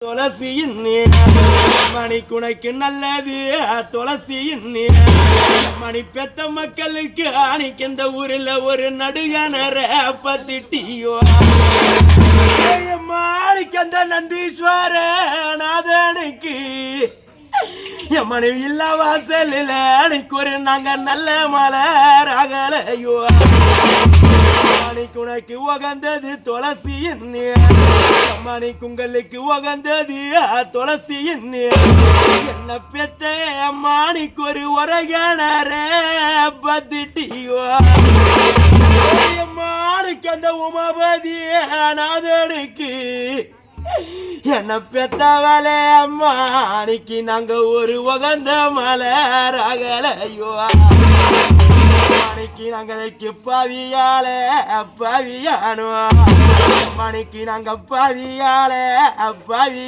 துளசியின் மணி குணைக்கு நல்லது துளசியின் மணி பெத்த மக்களுக்கு ஆணிக்கு இந்த ஊரில் ஒரு நடுகனர பத்திட்டியோ மாணிக்கு அந்த நந்தீஸ்வர நாதனுக்கு என் மனைவி இல்ல வாசலில் அன்னைக்கு ஒரு நாங்க நல்ல மலராகலையோ மணிக்கு உனக்கு உகந்தது துளசியின் மணிக்கு உங்களுக்கு உகந்தது துளசியின் என்ன பெத்த மாணிக்கு ஒரு உரகனர பத்திட்டியோ மாணிக்கு அந்த உமாபதி நாதனுக்கு என்ன பெத்தவளே அம்மானிக்கு நாங்க ஒரு உகந்த மலராகலையோ மணிக்கு நாங்களுக்கு பாவியாலே பாவியானோ மணிக்கு நாங்க பாவியாலே பாவி